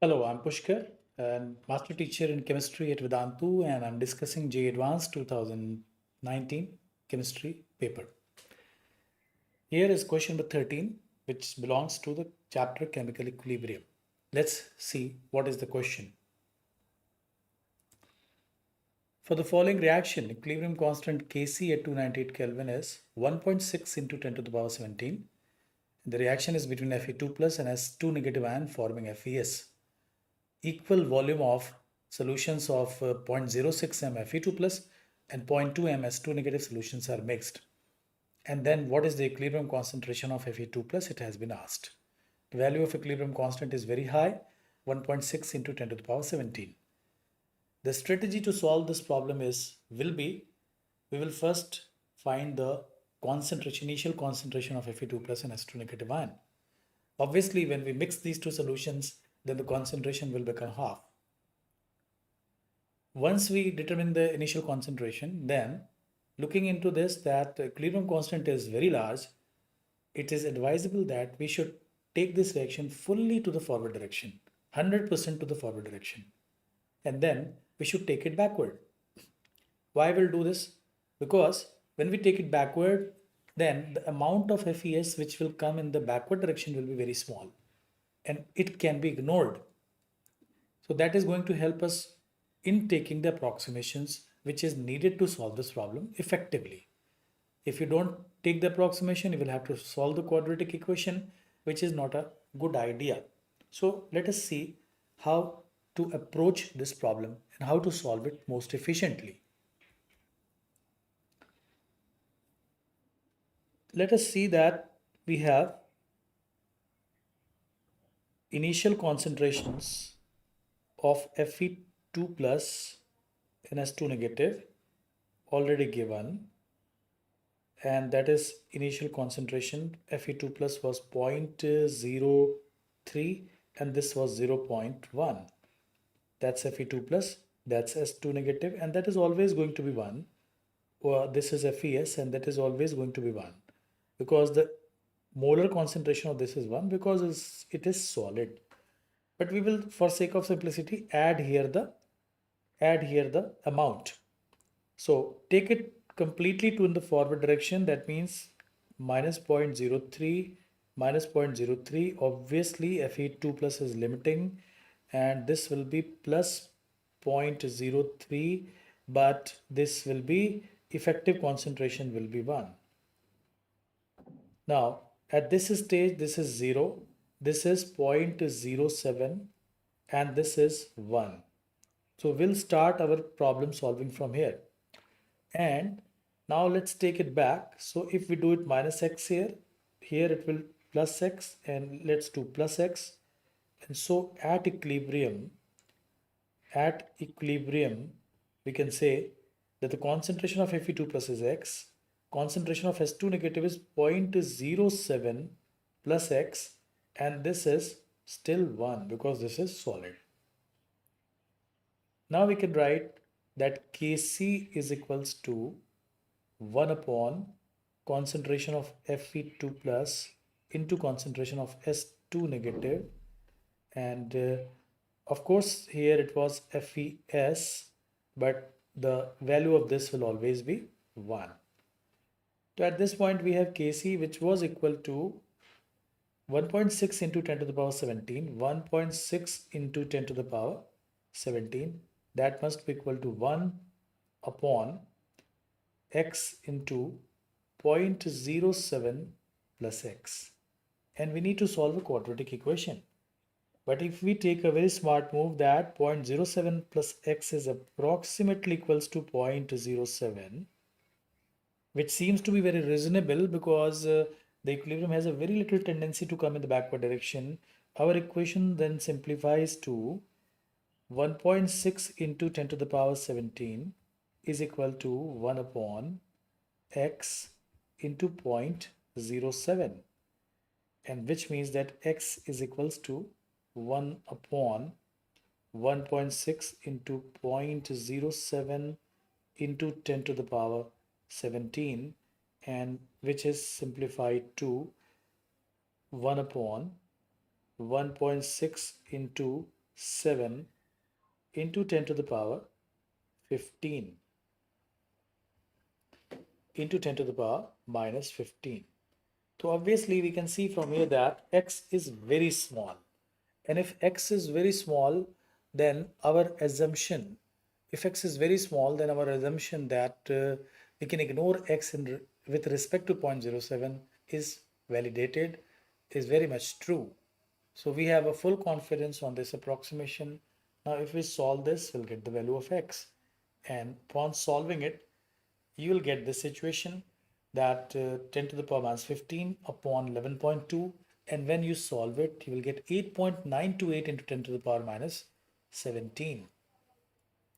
Hello, I'm Pushkar, and master teacher in chemistry at Vedantu, and I'm discussing JEE Advanced 2019 chemistry paper. Here is question number 13, which belongs to the chapter chemical equilibrium. Let's see what is the question. For the following reaction, equilibrium constant Kc at 298 Kelvin is 1.6 into 10 to the power 17. The reaction is between Fe2 plus and S2 negative ion forming FeS. Equal volume of solutions of 0.06 m Fe2 plus and 0.2 m S2 negative solutions are mixed. And then what is the equilibrium concentration of Fe2 plus? It has been asked. The value of equilibrium constant is very high, 1.6 into 10 to the power 17. The strategy to solve this problem will be, we will first find the initial concentration of Fe2 plus and S2 negative ion. Obviously, when we mix these two solutions, then the concentration will become half. Once we determine the initial concentration, then looking into this, that the equilibrium constant is very large, it is advisable that we should take this reaction fully to the forward direction, 100% to the forward direction. And then we should take it backward. Why will do this? Because when we take it backward, then the amount of FES which will come in the backward direction will be very small and it can be ignored. So that is going to help us in taking the approximations which is needed to solve this problem effectively. If you don't take the approximation, you will have to solve the quadratic equation, which is not a good idea. So let us see how to approach this problem and how to solve it most efficiently. Let us see that we have initial concentrations of Fe2 plus and S2 negative already given, and that is initial concentration. Fe2 plus was 0.03 and this was 0.1. That's Fe2 plus, that's S2 negative, and that is always going to be 1. Or this is FeS and that is always going to be 1 because the molar concentration of this is 1 because it is solid. But we will, for sake of simplicity, add here the amount. So take it completely to in the forward direction. That means minus 0.03 minus 0.03. Obviously Fe2 plus is limiting and this will be plus 0.03, but this will be effective concentration will be 1. Now at this stage this is 0, this is 0.07 and this is 1. So we'll start our problem solving from here. And now let's take it back. So if we do it minus x here, here it will plus x, and let's do plus x. And so at equilibrium, we can say that the concentration of Fe2 plus is x, concentration of S2 negative is 0.07 plus x, and this is still 1 because this is solid. Now we can write that Kc is equals to 1 upon concentration of Fe2 plus into concentration of S2 negative, and of course here it was FeS, but the value of this will always be 1. So at this point we have Kc, which was equal to 1.6 into 10 to the power 17, 1.6 into 10 to the power 17, that must be equal to 1 upon x into 0.07 plus x, and we need to solve a quadratic equation. But if we take a very smart move that 0.07 plus x is approximately equals to 0.07, which seems to be very reasonable because the equilibrium has a very little tendency to come in the backward direction, our equation then simplifies to 1.6 into 10 to the power 17 is equal to 1 upon x into 0.07, and which means that x is equals to 1 upon 1.6 into 0.07 into 10 to the power 17, and which is simplified to 1 upon 1.6 into 7 into 10 to the power 15 into 10 to the power minus 15. So obviously we can see from here that x is very small. And if x is very small, then our assumption, if x is very small, then our assumption that we can ignore x with respect to 0.07 is validated, is very much true. So we have a full confidence on this approximation. Now if we solve this, we'll get the value of x. And upon solving it, you will get this situation that 10 to the power minus 15 upon 11.2, and when you solve it you will get 8.928 into 10 to the power minus 17.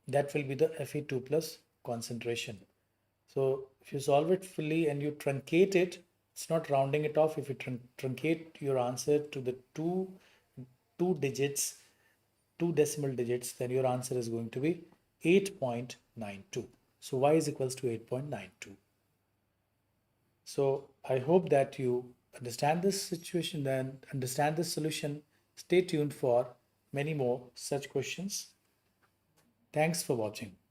That will be the Fe2 plus concentration. So if you solve it fully and you truncate it, it's not rounding it off. If you truncate your answer to the two decimal digits, then your answer is going to be 8.92. So y is equals to 8.92. So I hope that you understand this situation and understand this solution. Stay tuned for many more such questions. Thanks for watching.